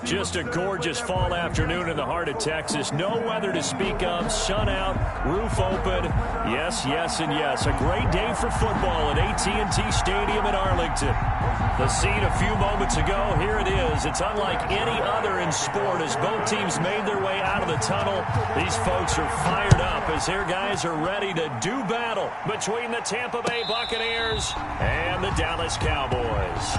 Just a gorgeous fall afternoon in the heart of Texas. No weather to speak of. Sun out, roof open. Yes, yes, and yes. A great day for football at AT&T Stadium in Arlington. The scene a few moments ago, here it is. It's unlike any other in sport as both teams made their way out of the tunnel. These folks are fired up as their guys are ready to do battle between the Tampa Bay Buccaneers and the Dallas Cowboys.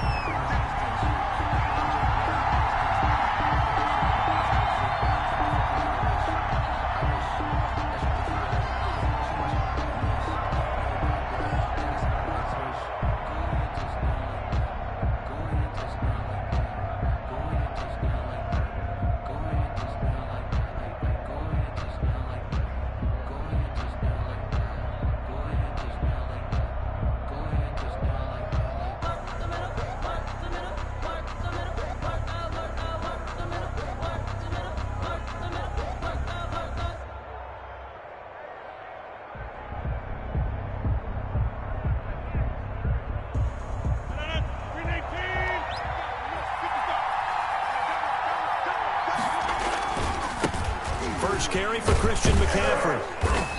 Carry for Christian McCaffrey.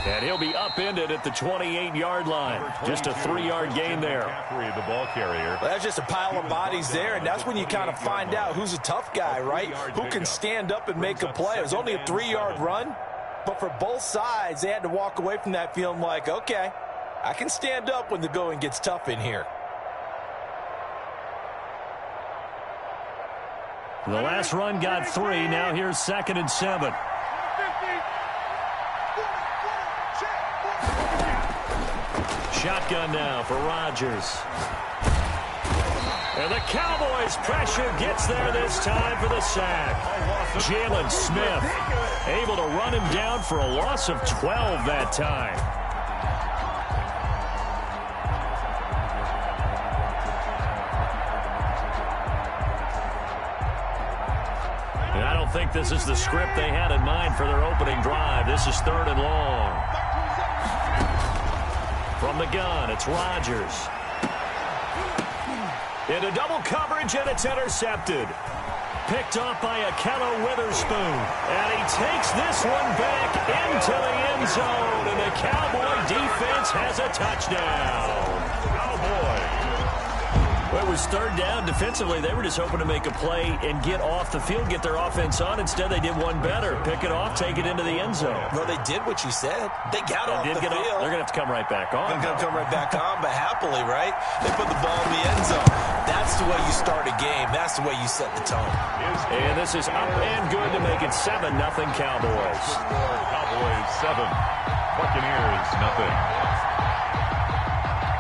And he'll be upended at the 28-yard line. Just a 3-yard gain there. The ball carrier. Well, that's just a pile of bodies there, and that's when you kind of find out who's a tough guy, right? Who can stand up and make a play. It was only a 3-yard run, but for both sides, they had to walk away from that feeling like, okay, I can stand up when the going gets tough in here. The last run got 3. Now here's 2nd and 7. Shotgun now for Rodgers. And the Cowboys' pressure gets there this time for the sack. Jalen Smith able to run him down for a loss of 12 that time. And I don't think this is the script they had in mind for their opening drive. This is 3rd and long. From the gun, it's Rodgers. Into double coverage, and it's intercepted. Picked off by Akello Witherspoon. And he takes this one back into the end zone. And the Cowboy defense has a touchdown. Cowboy. Well, it was 3rd down. Defensively, they were just hoping to make a play and get off the field, get their offense on. Instead, they did one better. Pick it off, take it into the end zone. Well, they did what you said. They got off the field. They're going to have to come right back on. They're going to come right back on, but happily, right? They put the ball in the end zone. That's the way you start a game. That's the way you set the tone. And this is up and good to make it 7-0 Cowboys. Cowboys 7, Buccaneers nothing.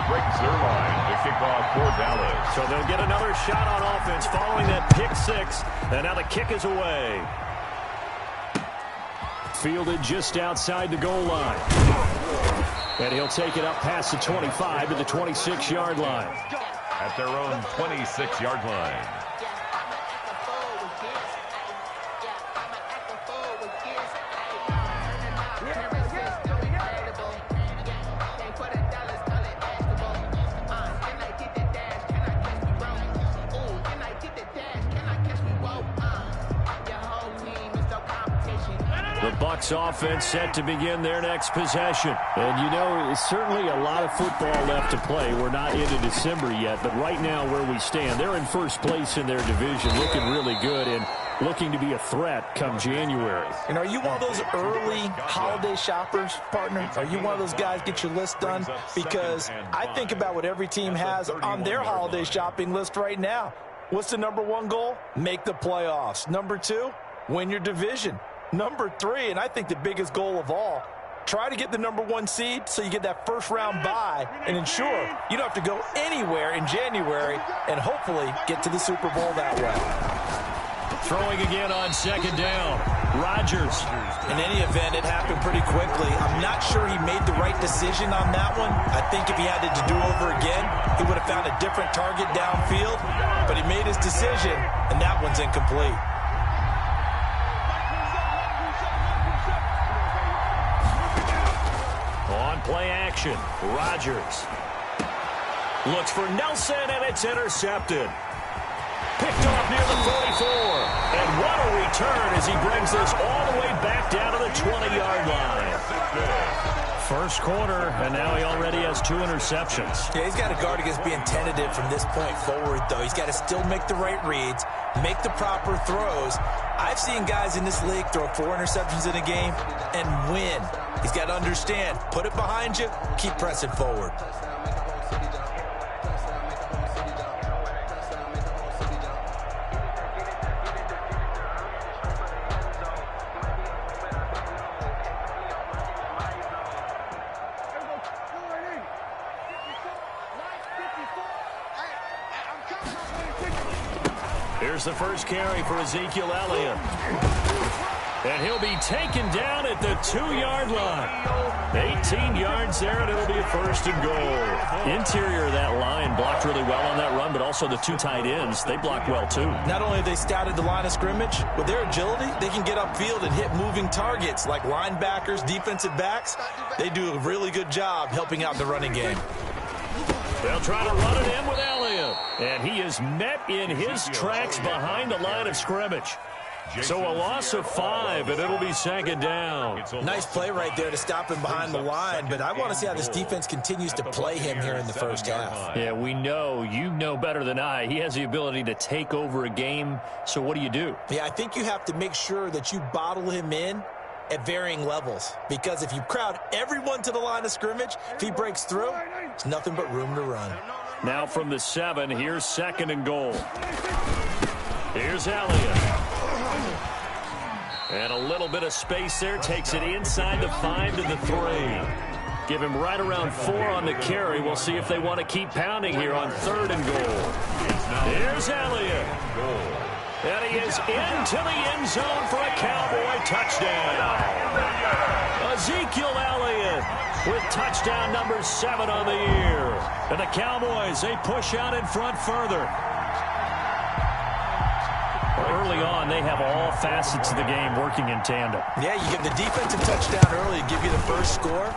Greg Zuerlein to kick off for Dallas. So they'll get another shot on offense following that pick 6. And now the kick is away. Fielded just outside the goal line. And he'll take it up past the 25 to the 26-yard line. At their own 26-yard line. The Bucs offense set to begin their next possession. And you know, it's certainly a lot of football left to play. We're not into December yet, but right now where we stand, they're in first place in their division, looking really good and looking to be a threat come January. And are you one of those early holiday shoppers, partner? Are you one of those guys get your list done? Because I think about what every team has on their holiday shopping list right now. What's the #1 goal? Make the playoffs. #2, win your division. #3, and I think the biggest goal of all, try to get the #1 seed so you get that first-round bye and ensure you don't have to go anywhere in January and hopefully get to the Super Bowl that way. Throwing again on 2nd down. Rodgers. In any event, it happened pretty quickly. I'm not sure he made the right decision on that one. I think if he had it to do over again, he would have found a different target downfield, but he made his decision, and that one's incomplete. Play action. Rodgers looks for Nelson, and it's intercepted. Picked off near the 44. And what a return as he brings this all the way back down to the 20-yard line. First quarter, and now he already has 2 interceptions. Yeah, he's got to guard against being tentative from this point forward, though. He's got to still make the right reads, make the proper throws. I've seen guys in this league throw 4 interceptions in a game and win. He's got to understand, put it behind you, keep pressing forward. Here's the first carry for Ezekiel Elliott. And he'll be taken down at the 2-yard line. 18 yards there, and it'll be a first and goal. Interior of that line blocked really well on that run, but also the 2 tight ends, they blocked well too. Not only have they scouted the line of scrimmage, with their agility, they can get upfield and hit moving targets like linebackers, defensive backs. They do a really good job helping out the running game. They'll try to run it in with Elliott. And he is met in his tracks behind the line of scrimmage. So a loss of 5, and it'll be second down. Nice play right there to stop him behind the line, but I want to see how this defense continues to play him here in the first half. Yeah, we know. You know better than I. He has the ability to take over a game, so what do? Yeah, I think you have to make sure that you bottle him in at varying levels, because if you crowd everyone to the line of scrimmage, if he breaks through, it's nothing but room to run. Now from the 7, here's second and goal. Here's Elliott. And a little bit of space there, takes it inside the 5 to the 3. Give him right around 4 on the carry. We'll see if they want to keep pounding here on 3rd and goal. Here's Elliott. And he is into the end zone for a Cowboy touchdown. Ezekiel Elliott with touchdown number 7 on the year. And the Cowboys, they push out in front further. Early on, they have all facets of the game working in tandem. Yeah, you get the defensive touchdown early to give you the first score,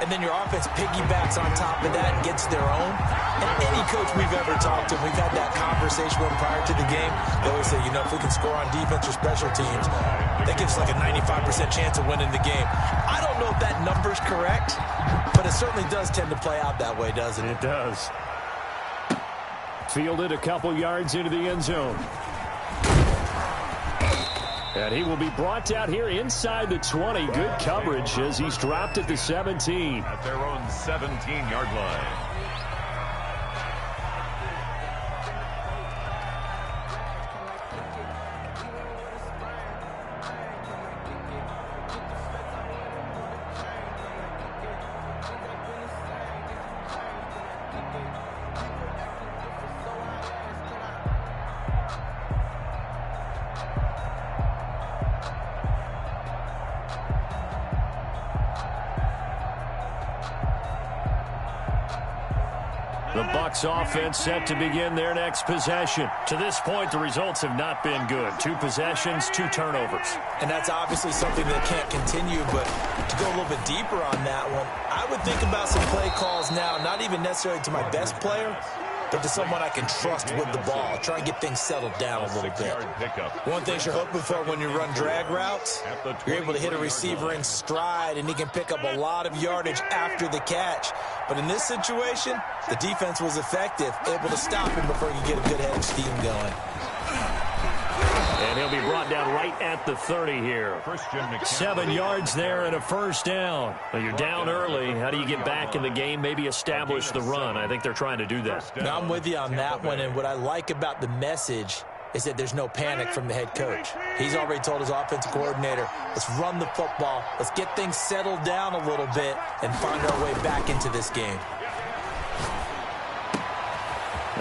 and then your offense piggybacks on top of that and gets their own. And any coach we've ever talked to, we've had that conversation with them prior to the game. They always say, if we can score on defense or special teams, that gives us like a 95% chance of winning the game. I don't know if that number's correct, but it certainly does tend to play out that way, doesn't it? It does. Fielded a couple yards into the end zone. And he will be brought out here inside the 20. Good coverage as he's dropped at the 17. At their own 17-yard line. The Bucs offense set to begin their next possession. To this point, the results have not been good. 2 possessions, 2 turnovers. And that's obviously something that can't continue, but to go a little bit deeper on that one, I would think about some play calls now, not even necessarily to my best player, but to someone I can trust with the ball. Try and get things settled down a little bit. One thing you're hoping for when you run drag routes, you're able to hit a receiver in stride, and he can pick up a lot of yardage after the catch. But in this situation, the defense was effective, able to stop him before he could get a good head of steam going. And he'll be brought down right at the 30 here. 7 yards there and a first down. Well, you're down early. How do you get back in the game, maybe establish the run? I think they're trying to do that. Now, I'm with you on that one, and what I like about the message is that there's no panic from the head coach. He's already told his offensive coordinator, let's run the football, let's get things settled down a little bit and find our way back into this game.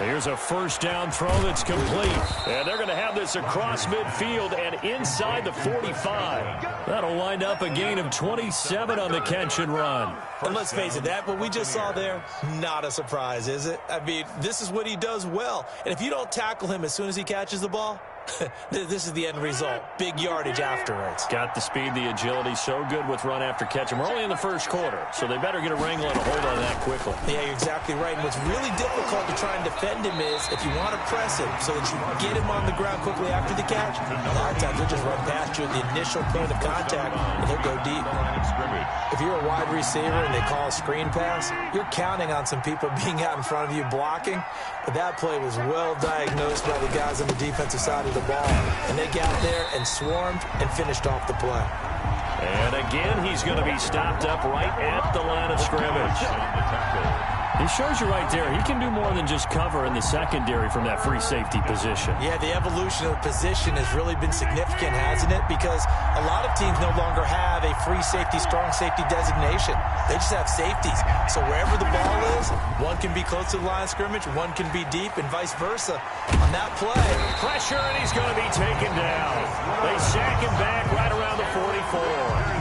Here's a first down throw that's complete. And they're going to have this across midfield and inside the 45. That'll wind up a gain of 27 on the catch and run. And let's face it, that what we just saw there, not a surprise, is it? I mean, this is what he does well. And if you don't tackle him as soon as he catches the ball, This is the end result. Big yardage afterwards. Got the speed, the agility, so good with run after catch. And we're only in the first quarter, so they better get a wrangle and a hold on that quickly. Yeah, you're exactly right. And what's really difficult to try and defend him is if you want to press him so that you get him on the ground quickly after the catch, a lot of times he'll just run past you at the initial point of contact, and he'll go deep. If you're a wide receiver and they call a screen pass, you're counting on some people being out in front of you blocking. But that play was well diagnosed by the guys on the defensive side of the ball. And they got there and swarmed and finished off the play. And again, he's going to be stopped up right at the line of scrimmage. He shows you right there, he can do more than just cover in the secondary from that free safety position. Yeah, the evolution of the position has really been significant, hasn't it? Because a lot of teams no longer have a free safety, strong safety designation. They just have safeties. So wherever the ball is, one can be close to the line of scrimmage, one can be deep, and vice versa. On that play, pressure, and he's going to be taken down. They sack him back right around the 44.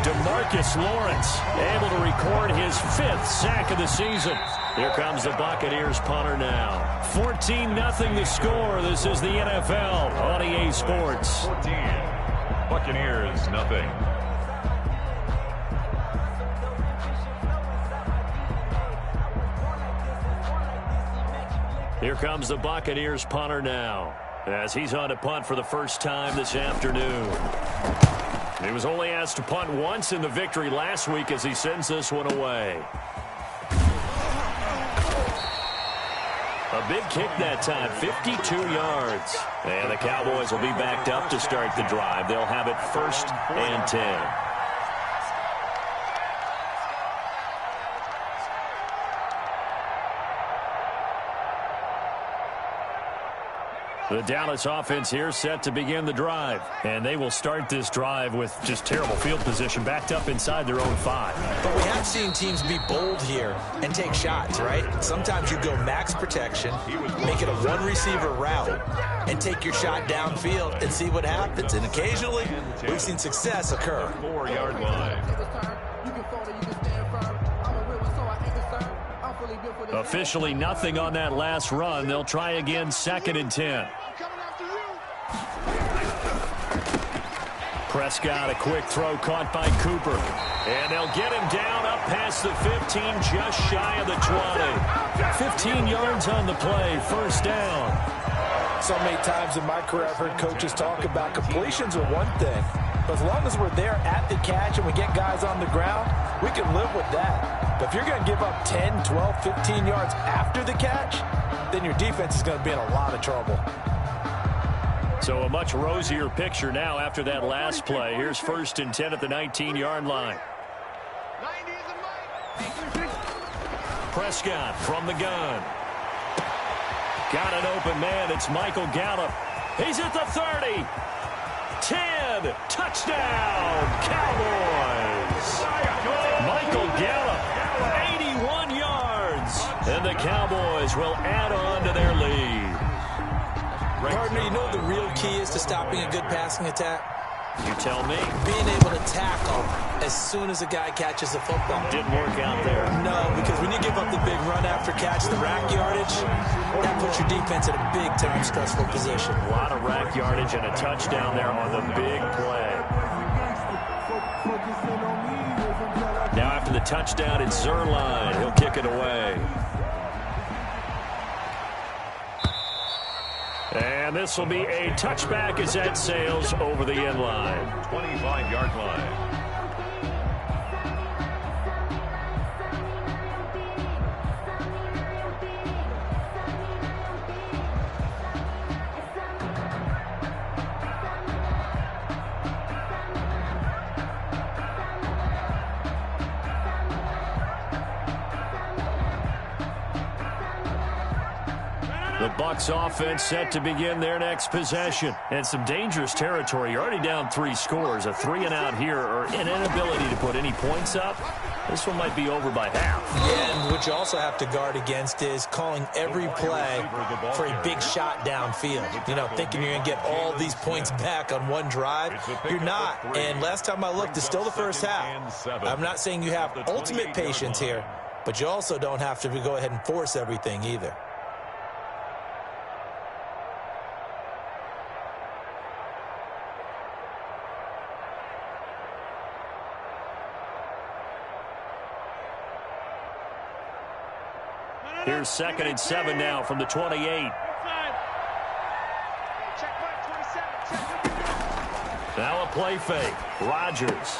DeMarcus Lawrence able to record his 5th sack of the season. Here comes the Buccaneers punter now. 14-0 the score. This is the NFL on EA Sports. 14. Buccaneers, nothing. Here comes the Buccaneers punter now, as he's on to punt for the first time this afternoon. He was only asked to punt once in the victory last week as he sends this one away. A big kick that time, 52 yards. And the Cowboys will be backed up to start the drive. They'll have it 1st and 10. The Dallas offense here set to begin the drive. And they will start this drive with just terrible field position, backed up inside their own 5. But we have seen teams be bold here and take shots, right? Sometimes you go max protection, make it a one-receiver route, and take your shot downfield and see what happens. And occasionally, we've seen success occur. 4-yard line. Officially nothing on that last run. They'll try again, 2nd and 10. Prescott, a quick throw caught by Cooper. And they'll get him down up past the 15, just shy of the 20. 15 yards on the play, 1st down. So many times in my career I've heard coaches talk about completions are one thing. But as long as we're there at the catch and we get guys on the ground, we can live with that. But if you're going to give up 10, 12, 15 yards after the catch, then your defense is going to be in a lot of trouble. So a much rosier picture now after that last play. Here's 1st and 10 at the 19-yard line. Prescott from the gun. Got an open man. It's Michael Gallup. He's at the 30. 10. Touchdown, Cowboys. Michael Gallup, 81 yards. And the Cowboys will add on to their lead. Partner, you know what the real key is to stopping a good passing attack? You tell me. Being able to tackle as soon as a guy catches the football. Didn't work out there. No, because when you give up the big run after catch, the rack yardage, that puts your defense in a big-time stressful position. A lot of rack yardage and a touchdown there on the big play. Now after the touchdown, it's Zerline. He'll kick it away. And this will be a touchback as that sails over the end line. 25-yard line. The Bucs offense set to begin their next possession. And some dangerous territory. You're already down 3 scores. A 3-and-out here, or an inability to put any points up. This one might be over by half. Yeah, and what you also have to guard against is calling every play for a big shot downfield. You know, thinking you're going to get all these points back on one drive. You're not. And last time I looked, it's still the first half. I'm not saying you have ultimate patience here, but you also don't have to go ahead and force everything either. Here's 2nd and 7 now from the 28. Now a play fake. Rodgers.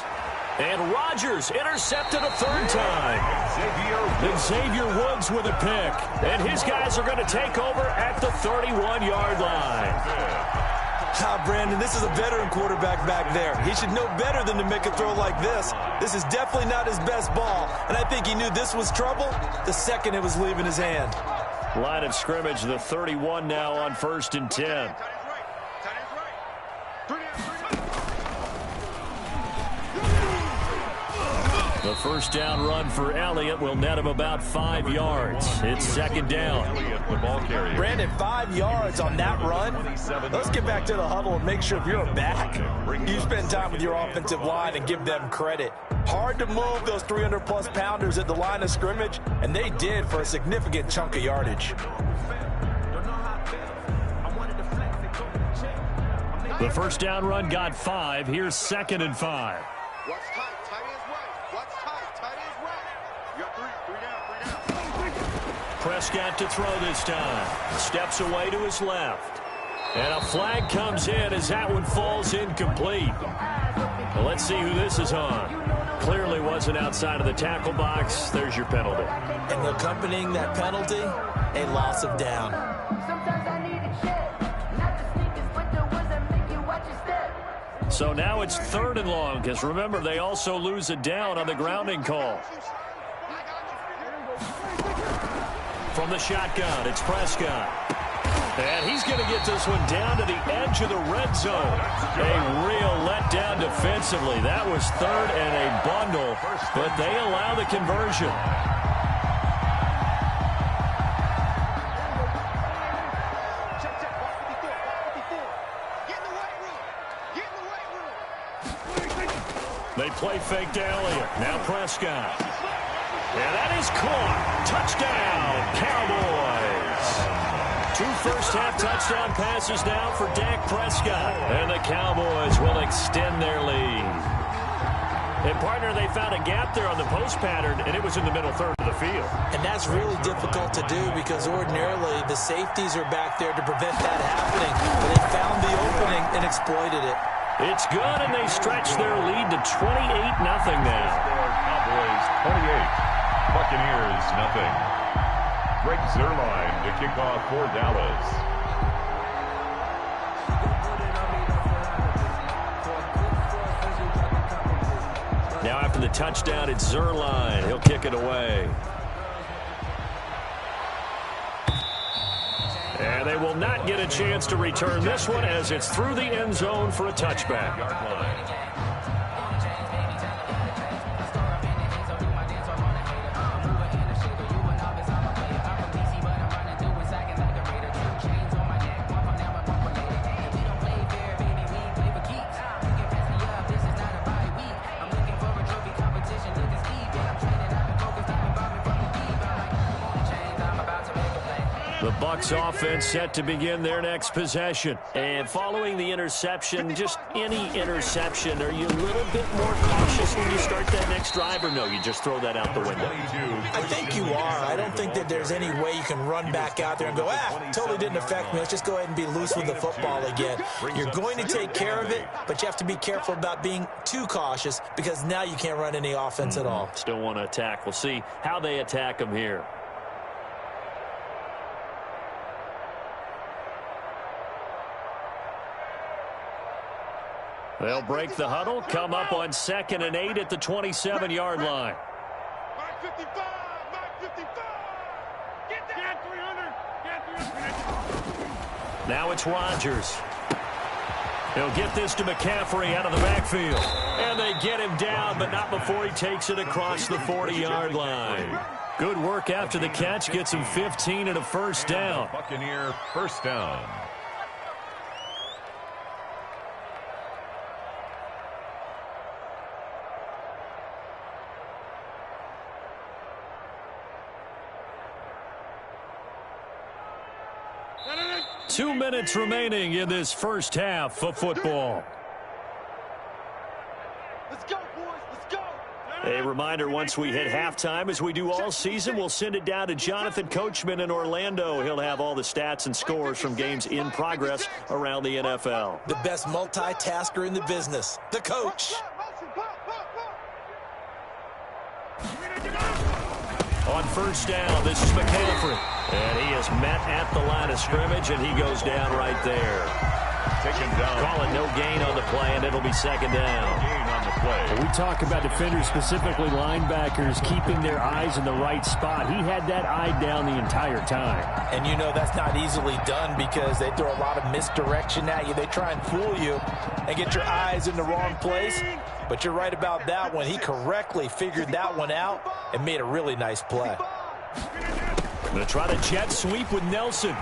And Rodgers intercepted a 3rd time. Xavier Woods with a pick. And his guys are going to take over at the 31-yard line. Brandon, this is a veteran quarterback back there. He should know better than to make a throw like this. This is definitely not his best ball, and I think he knew this was trouble the second it was leaving his hand. Line of scrimmage, the 31 now on 1st and 10. The first down run for Elliott will net him about 5 yards. It's 2nd down. Brandon, 5 yards on that run. Let's get back to the huddle and make sure if you're back, you spend time with your offensive line and give them credit. Hard to move those 300-plus pounders at the line of scrimmage, and they did for a significant chunk of yardage. The first down run got 5. Here's 2nd and 5. Watch tight, tight ends right. Watch tight, tight ends right. You got 3 down. Prescott to throw this time. Steps away to his left. And a flag comes in as that one falls incomplete. Well, let's see who this is on. Clearly wasn't outside of the tackle box. There's your penalty. And accompanying that penalty, a loss of down. So now it's 3rd and long, because remember, they also lose a down on the grounding call. From the shotgun, it's Prescott. And he's going to get this one down to the edge of the red zone. A real letdown defensively. That was 3rd and a bundle, but they allow the conversion. They play fake to Elliott. Now Prescott. And that is caught. Touchdown, Cowboys. 2 first-half touchdown passes now for Dak Prescott. And the Cowboys will extend their lead. And, partner, they found a gap there on the post pattern, and it was in the middle third of the field. And that's really difficult to do because ordinarily the safeties are back there to prevent that happening. But they found the opening and exploited it. It's good, and they stretch their lead to 28-0 now. Cowboys 28, Buccaneers nothing. Greg Zuerlein to kick off for Dallas. Now after the touchdown, it's Zuerlein. He'll kick it away. And they will not get a chance to return this one as it's through the end zone for a touchback. The Bucs offense set to begin their next possession. And following the interception, just any interception, are you a little bit more cautious when you start that next drive, or no, you just throw that out the window? I think you are. I don't think that there's any way you can run back out there and go, totally didn't affect me. Let's just go ahead and be loose with the football again. You're going to take care of it, but you have to be careful about being too cautious because now you can't run any offense at all. Still want to attack. We'll see how they attack them here. They'll break the huddle, come up on 2nd and 8 at the 27-yard line. Mark 55, Mark 55. Get that 300. Get 300. Now it's Rodgers. He'll get this to McCaffrey out of the backfield. And they get him down, but not before he takes it across the 40-yard line. Good work after the catch, gets him 15 and a first down. Buccaneer first down. Two minutes remaining in this first half of football. Let's go, boys. Let's go. A reminder, once we hit halftime, as we do all season, we'll send it down to Jonathan Coachman in Orlando. He'll have all the stats and scores from games in progress around the NFL. The best multitasker in the business, the coach. On first down, this is McCaffrey. And he is met at the line of scrimmage, and he goes down right there. Taken down. Call it no gain on the play, and it'll be second down. Gain on the play. We talk about defenders, specifically linebackers, keeping their eyes in the right spot. He had that eye down the entire time. And you know that's not easily done because they throw a lot of misdirection at you. They try and fool you and get your eyes in the wrong place. But you're right about that one. He correctly figured that one out and made a really nice play. Going to try the jet sweep with Nelson.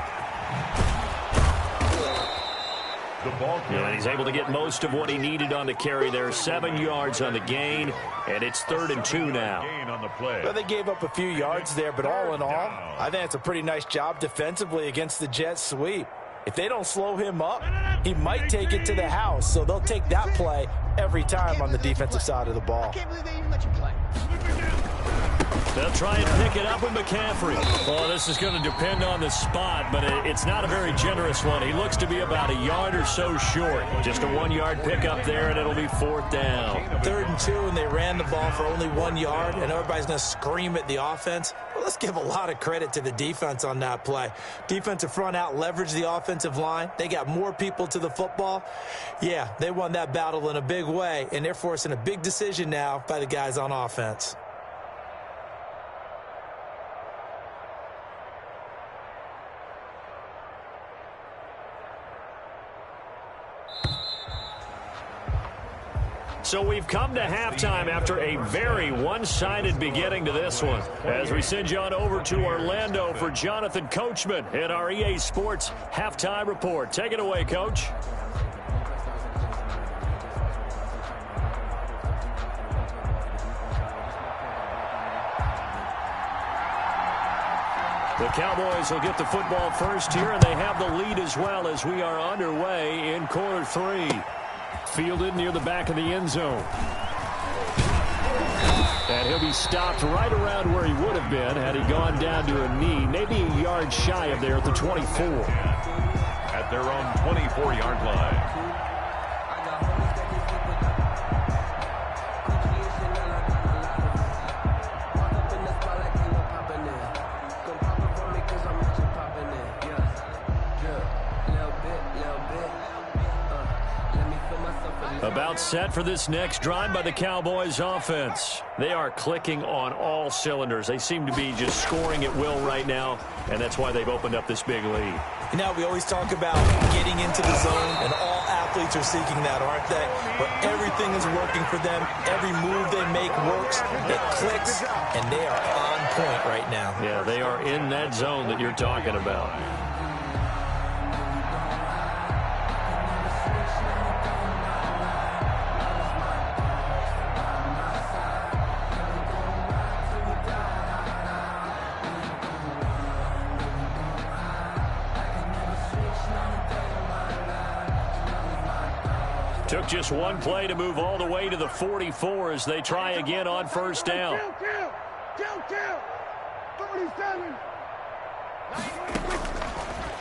The ball carrier. And he's able to get most of what he needed on the carry there. 7 yards on the gain, and it's 3rd and 2 now. Gain on the play. Well, they gave up a few yards there, but all in all, I think it's a pretty nice job defensively against the jet sweep. If they don't slow him up, he might take it to the house. So they'll take that play every time on the defensive side of the ball. I can't believe they even let you play. They'll try and pick it up with McCaffrey. Well, this is going to depend on the spot, but it's not a very generous one. He looks to be about a yard or so short. Just a 1-yard pickup there, and it'll be 4th down. 3rd and 2, and they ran the ball for only 1 yard, and everybody's going to scream at the offense. Well, let's give a lot of credit to the defense on that play. Defensive front out leveraged the offensive line. They got more people to the football. Yeah, they won that battle in a big way, and they're forcing a big decision now by the guys on offense. So we've come to halftime after a very one-sided beginning to this one. As we send you on over to Orlando for Jonathan Coachman in our EA Sports Halftime Report. Take it away, Coach. The Cowboys will get the football first here, and they have the lead as well as we are underway in quarter 3. Fielded near the back of the end zone. And he'll be stopped right around where he would have been had he gone down to a knee, maybe a yard shy of there at the 24. At their own 24-yard line. About set for this next drive by the Cowboys offense. They are clicking on all cylinders. They seem to be just scoring at will right now, and that's why they've opened up this big lead. You know, we always talk about getting into the zone, and all athletes are seeking that, aren't they? Where everything is working for them. Every move they make works. It clicks, and they are on point right now. Yeah, they are in that zone that you're talking about. Took just one play to move all the way to the 44 as they try again on first down. Kill. 37.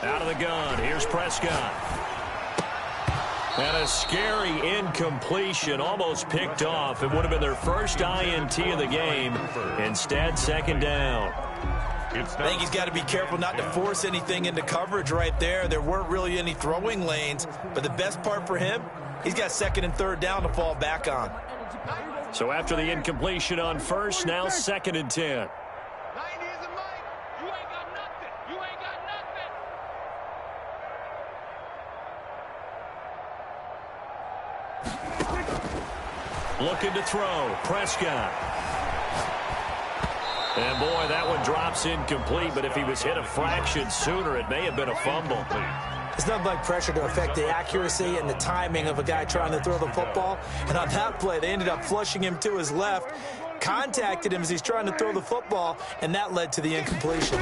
Out of the gun. Here's Prescott. And a scary incompletion, almost picked off. It would have been their first INT of the game. Instead, second down. I think he's got to be careful not to force anything into coverage right there. There weren't really any throwing lanes, but the best part for him, he's got 2nd and 3rd down to fall back on. So after the incompletion on first, now 2nd and 10. 90 isn't Mike. You ain't got nothing. You ain't got nothing. Looking to throw. Prescott. And, boy, that one drops incomplete, but if he was hit a fraction sooner, it may have been a fumble. It's nothing like pressure to affect the accuracy and the timing of a guy trying to throw the football. And on that play, they ended up flushing him to his left, contacted him as he's trying to throw the football, and that led to the incompletion.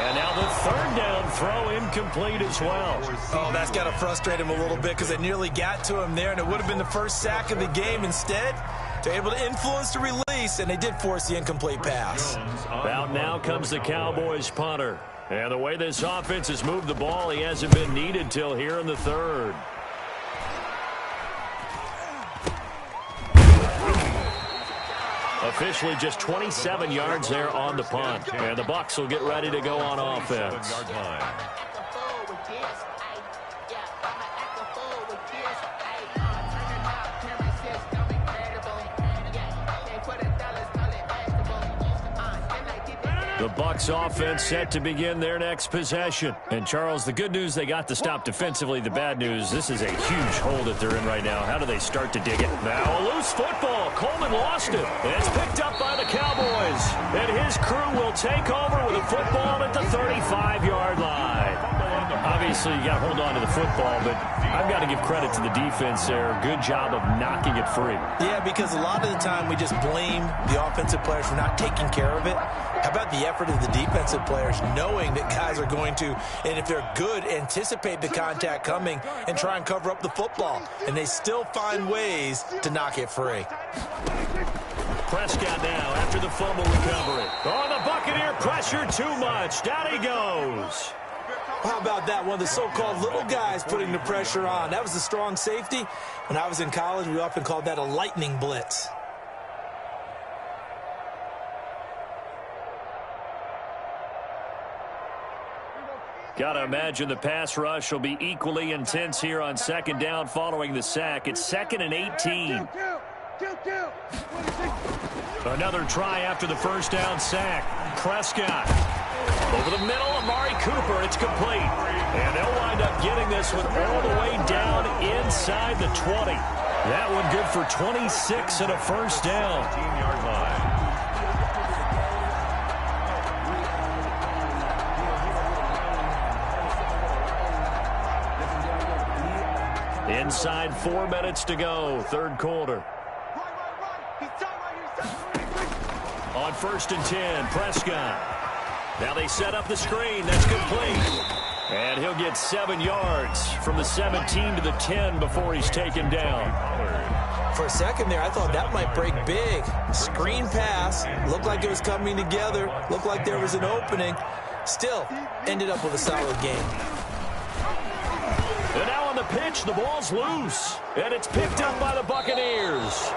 And now the third down throw incomplete as well. Oh, that's got to frustrate him a little bit because they nearly got to him there, and it would have been the first sack of the game. Instead, they're able to influence the release, and they did force the incomplete pass. Out now comes the Cowboys punter. And the way this offense has moved the ball, he hasn't been needed till here in the third. Officially just 27 yards there on the punt. And the Bucs will get ready to go on offense. The Bucs offense set to begin their next possession. And, Charles, the good news, they got the stop defensively. The bad news, this is a huge hole that they're in right now. How do they start to dig it? Now a loose football. Coleman lost it. And it's picked up by the Cowboys. And his crew will take over with a football at the 35-yard line. Obviously, you got to hold on to the football, but I've got to give credit to the defense there. Good job of knocking it free. Yeah, because a lot of the time we just blame the offensive players for not taking care of it. How about the effort of the defensive players knowing that guys are going to, and if they're good, anticipate the contact coming and try and cover up the football. And they still find ways to knock it free. Prescott now after the fumble recovery. Oh, the Buccaneer pressure too much. Down he goes. How about that? One of the so-called little guys putting the pressure on. That was a strong safety. When I was in college, we often called that a lightning blitz. Got to imagine the pass rush will be equally intense here on second down following the sack. It's 2nd and 18. Another try after the first down sack. Prescott. Over the middle, Amari Cooper. It's complete. And they'll wind up getting this one all the way down inside the 20. That one good for 26 and a first down. 15-yard line. Inside 4 minutes to go, third quarter. On 1st and 10, Prescott. Now they set up the screen. That's complete. And he'll get 7 yards from the 17 to the 10 before he's taken down. For a second there, I thought that might break big. Screen pass. Looked like it was coming together. Looked like there was an opening. Still, ended up with a solid game. And now on the pitch, the ball's loose. And it's picked up by the Buccaneers.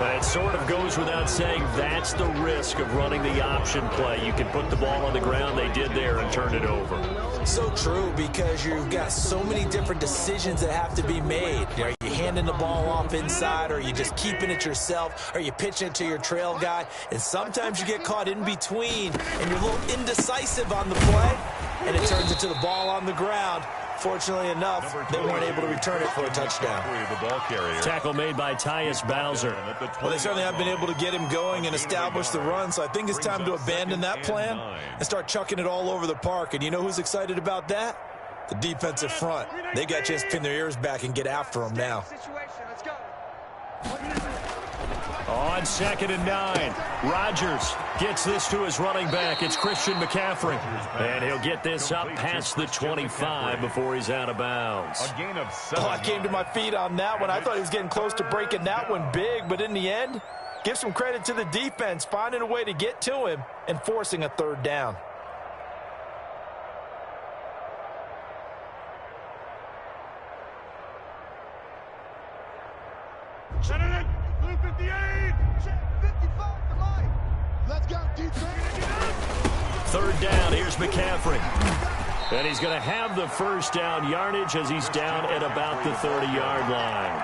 It sort of goes without saying that's the risk of running the option play. You can put the ball on the ground. They did there and turn it over. So true, because you've got so many different decisions that have to be made. Are you handing the ball off inside, or are you just keeping it yourself? Are you pitching it to your trail guy? And sometimes you get caught in between, and you're a little indecisive on the play, and it turns into the ball on the ground. Fortunately enough, they weren't able to return it for a touchdown. Tackle made by Tyus Bowser. Well, they certainly have been able to get him going and establish the run, so I think it's time to abandon that plan and start chucking it all over the park. And you know who's excited about that? The defensive front. They got a chance to pin their ears back and get after him now. On 2nd and 9, Rodgers gets this to his running back. It's Christian McCaffrey. And he'll get this up past the 25 before he's out of bounds. A gain of 7. Oh, I came to my feet on that one. I thought he was getting close to breaking that one big, but in the end, give some credit to the defense, finding a way to get to him and forcing a third down. Shut it in. Blue 58. 55 to line. Let's go, defense. 3rd down. Here's McCaffrey. And he's going to have the first down yardage as he's down at about the 30-yard line.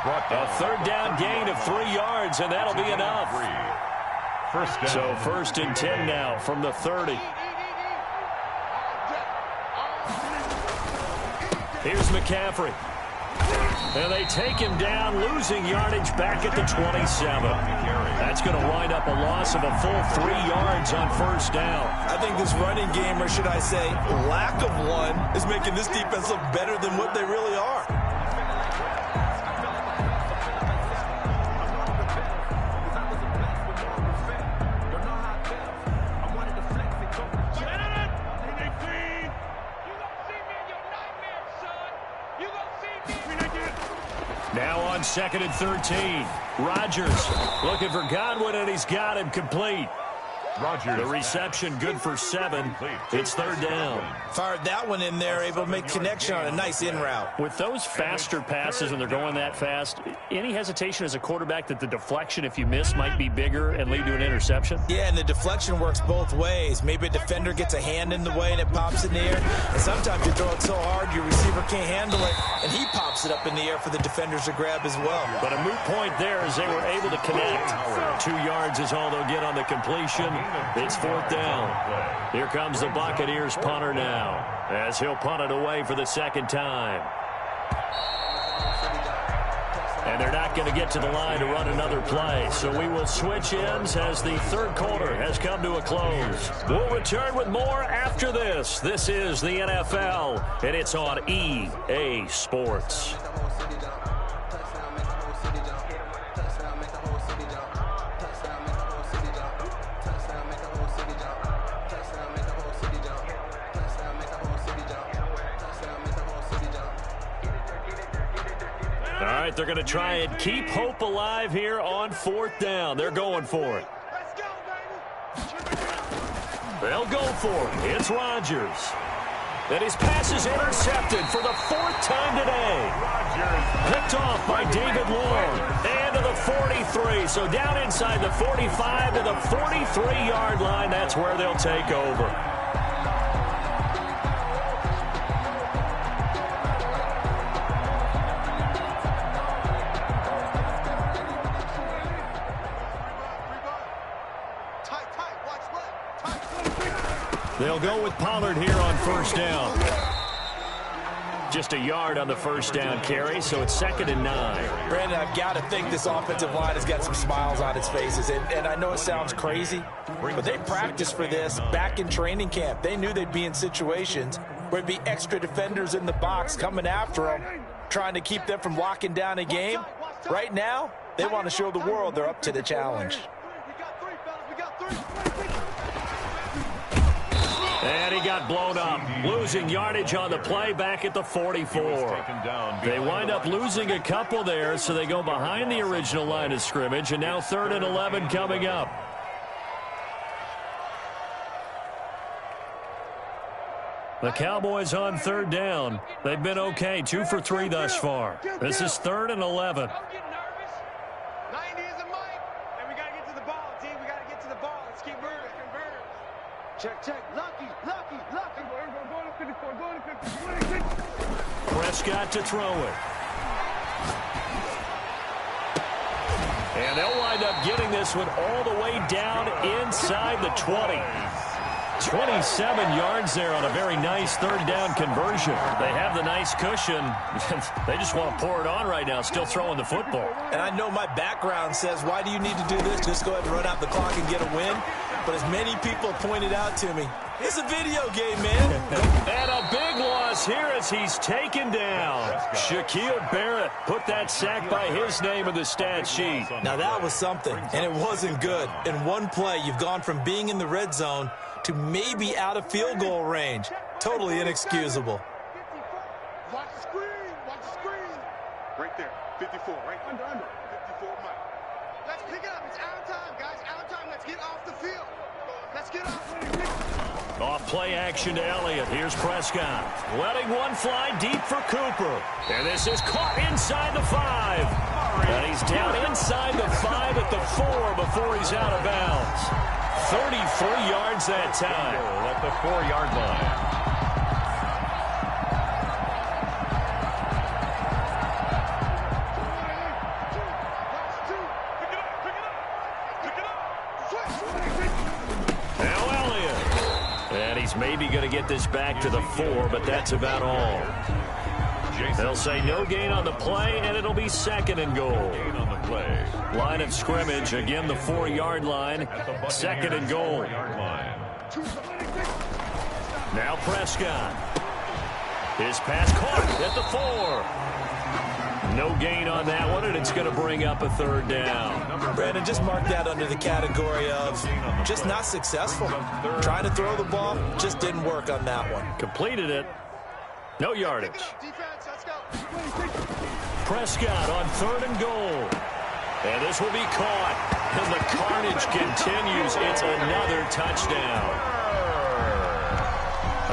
A 3rd down gain of 3 yards, and that'll be enough. First down. So 1st and 10 now from the 30. Here's McCaffrey. And they take him down, losing yardage back at the 27. That's going to wind up a loss of a full 3 yards on 1st down. I think this running game, or should I say lack of one, is making this defense look better than what they really are. 2nd and 13. Rodgers looking for Godwin, and he's got him complete. Rodgers. The reception good for 7. It's 3rd down. Fired that one in there, able to make connection on a nice in route. With those faster passes when they're going that fast, any hesitation as a quarterback that the deflection, if you miss, might be bigger and lead to an interception? Yeah, and the deflection works both ways. Maybe a defender gets a hand in the way and it pops in the air. And sometimes you throw it so hard your receiver can't handle it, and he pops it up in the air for the defenders to grab as well. But a moot point there as they were able to connect. 2 yards is all they'll get on the completion. It's 4th down. Here comes the Buccaneers punter now, as he'll punt it away for the 2nd time. And they're not going to get to the line to run another play. So we will switch ends as the 3rd quarter has come to a close. We'll return with more after this. This is the NFL, and it's on EA Sports. All right, they're going to try and keep hope alive here on 4th down. They're going for it. They'll go for it. It's Rodgers. And his pass is intercepted for the 4th time today. Picked off by David Long. And to the 43. So down inside the 45 to the 43-yard line. That's where they'll take over. They'll go with Pollard here on 1st down. Just a yard on the 1st down carry, so it's 2nd and 9. Brandon, I've got to think this offensive line has got some smiles on its faces. And I know it sounds crazy, but they practiced for this back in training camp. They knew they'd be in situations where there'd be extra defenders in the box coming after them, trying to keep them from locking down a game. Right now, they want to show the world they're up to the challenge. And he got blown up, losing yardage on the play back at the 44. They wind up losing a couple there, so they go behind the original line of scrimmage, and now 3rd and 11 coming up. The Cowboys on 3rd down. They've been okay, 2 for 3 thus far. This is 3rd and 11. Check. Lucky. Prescott to throw it. And they'll wind up getting this one all the way down inside the 20. 27 yards there on a very nice 3rd down conversion. They have the nice cushion. They just want to pour it on right now, still throwing the football. And I know my background says, why do you need to do this? Just go ahead and run out the clock and get a win. But as many people pointed out to me, it's a video game, man. And a big loss here as he's taken down. Shaquille Barrett put that sack by his name in the stat sheet. Now that was something, and it wasn't good. In one play, you've gone from being in the red zone to maybe out of field goal range. Totally inexcusable. Watch the screen. Right there, 54, right under. 54, Mike. Let's pick it up. It's out of time, guys. Out of time. Let's get off the field. Let's get off. Off play action to Elliott. Here's Prescott. Letting one fly deep for Cooper. And this is caught inside the 5. And he's down inside the 5 at the 4 before he's out of bounds. 33 yards that time. At the 4-yard line. Maybe going to get this back to the 4, but that's about all. They'll say no gain on the play, and it'll be 2nd and goal. Line of scrimmage, again the 4-yard line, 2nd and goal. Now Prescott. His pass caught at the 4. No gain on that one, and it's going to bring up a 3rd down. Brandon, just mark that under the category of just not successful. Trying to throw the ball, just didn't work on that one. Completed it. No yardage. Defense, let's go. Prescott on 3rd and goal. And this will be caught. And the carnage continues. It's another touchdown.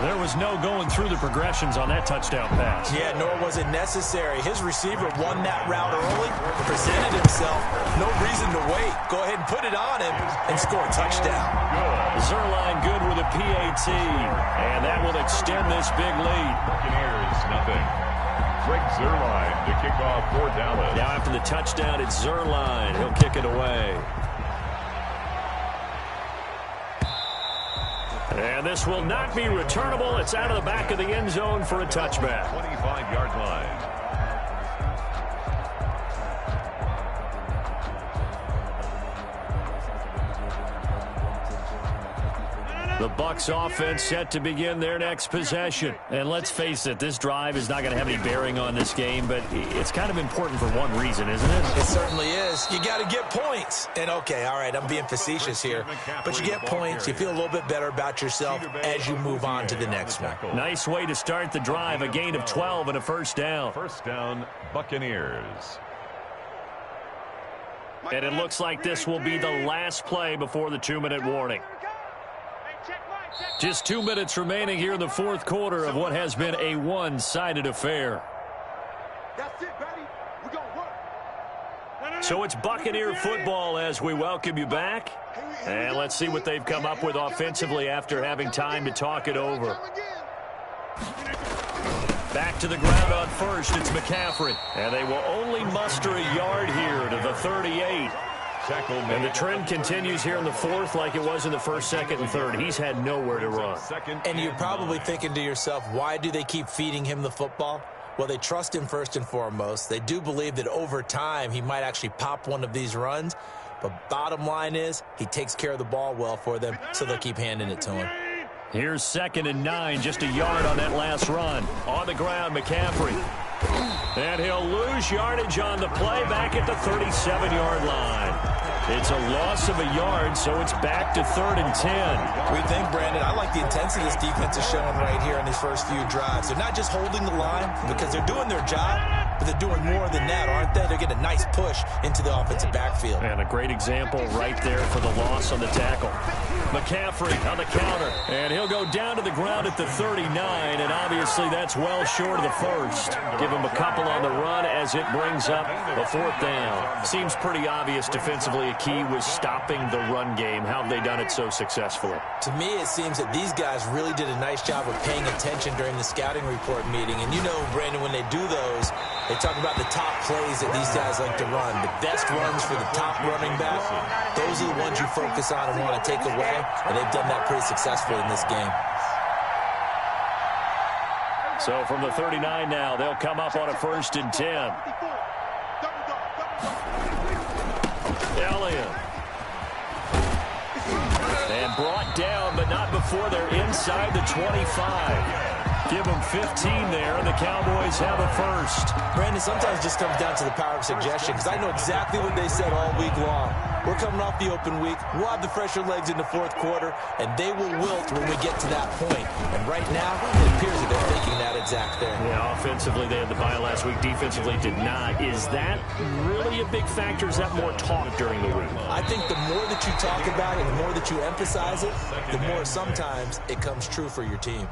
There was no going through the progressions on that touchdown pass. Yeah, nor was it necessary. His receiver won that route early, presented himself. No reason to wait. Go ahead and put it on him and score a touchdown. Zerline good with a PAT. And that will extend this big lead. Buccaneers, nothing. Greg Zerline to kick off for Dallas. Now after the touchdown, it's Zerline. He'll kick it away. And this will not be returnable. It's out of the back of the end zone for a touchback. 25-yard line. The Bucs offense set to begin their next possession. And let's face it, this drive is not going to have any bearing on this game, but it's kind of important for one reason, isn't it? It certainly is. You got to get points. And, okay, all right, I'm being facetious here. But you get points. You feel a little bit better about yourself as you move on to the next one. Nice way to start the drive. A gain of 12 and a first down. First down, Buccaneers. And it looks like this will be the last play before the 2-minute warning. Just 2 minutes remaining here in the fourth quarter of what has been a one-sided affair. That's it, buddy. We're going to work. So it's Buccaneer football as we welcome you back. And let's see what they've come up with offensively after having time to talk it over. Back to the ground on first, it's McCaffrey. And they will only muster a yard here to the 38. And the trend continues here in the fourth like it was in the first, second, and third. He's had nowhere to run. And you're probably thinking to yourself, why do they keep feeding him the football? Well, they trust him first and foremost. They do believe that over time he might actually pop one of these runs. But bottom line is he takes care of the ball well for them, so they'll keep handing it to him. Here's 2nd and 9, just a yard on that last run. On the ground, McCaffrey. And he'll lose yardage on the play back at the 37-yard line. It's a loss of a yard, so it's back to 3rd and 10. We think, Brandon, I like the intensity this defense is showing right here in these first few drives. They're not just holding the line because they're doing their job, but they're doing more than that, aren't they? They're getting a nice push into the offensive backfield. And a great example right there for the loss on the tackle. McCaffrey on the counter, and he'll go down to the ground at the 39, and obviously that's well short of the first. Give him a couple on the run as it brings up a 4th down. Seems pretty obvious defensively a key was stopping the run game. How have they done it so successfully? To me, it seems that these guys really did a nice job of paying attention during the scouting report meeting. And you know, Brandon, when they do those, they talk about the top plays that these guys like to run. The best runs for the top running back. Those are the ones you focus on and want to take away. And they've done that pretty successfully in this game. So from the 39 now, they'll come up on a 1st and 10. Elliott. And brought down, but not before they're inside the 25. Give them 15 there, and the Cowboys have a first. Brandon, sometimes it just comes down to the power of suggestion, because I know exactly what they said all week long. We're coming off the open week. We'll have the fresher legs in the fourth quarter, and they will wilt when we get to that point. And right now, it appears that they're thinking that exact thing. Yeah, offensively, they had the bye last week. Defensively, did not. Is that really a big factor? Is that more talk during the week? I think the more that you talk about it, the more that you emphasize it, the more sometimes it comes true for your team.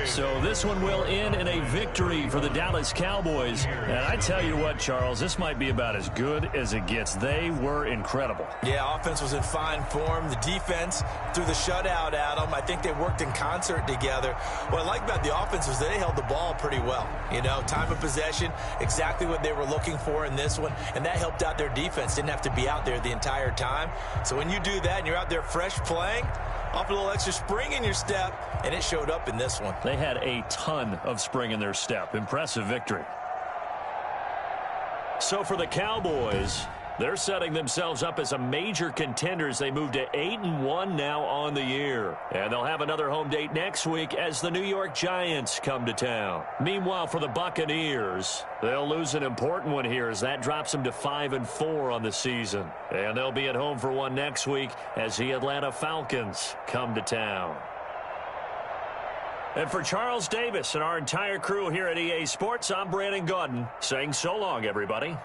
So this one will end in a victory for the Dallas Cowboys. And I tell you what, Charles, this might be about as good as it gets. They were incredible. Yeah, offense was in fine form. The defense threw the shutout at them. I think they worked in concert together. What I like about the offense was they held the ball pretty well. You know, time of possession, exactly what they were looking for in this one. And that helped out their defense. Didn't have to be out there the entire time. So when you do that and you're out there fresh playing, off a little extra spring in your step, and it showed up in this one. They had a ton of spring in their step. Impressive victory. So for the Cowboys, they're setting themselves up as a major contender as they move to 8-1 now on the year. And they'll have another home date next week as the New York Giants come to town. Meanwhile, for the Buccaneers, they'll lose an important one here as that drops them to 5-4 on the season. And they'll be at home for one next week as the Atlanta Falcons come to town. And for Charles Davis and our entire crew here at EA Sports, I'm Brandon Gaudin saying so long, everybody.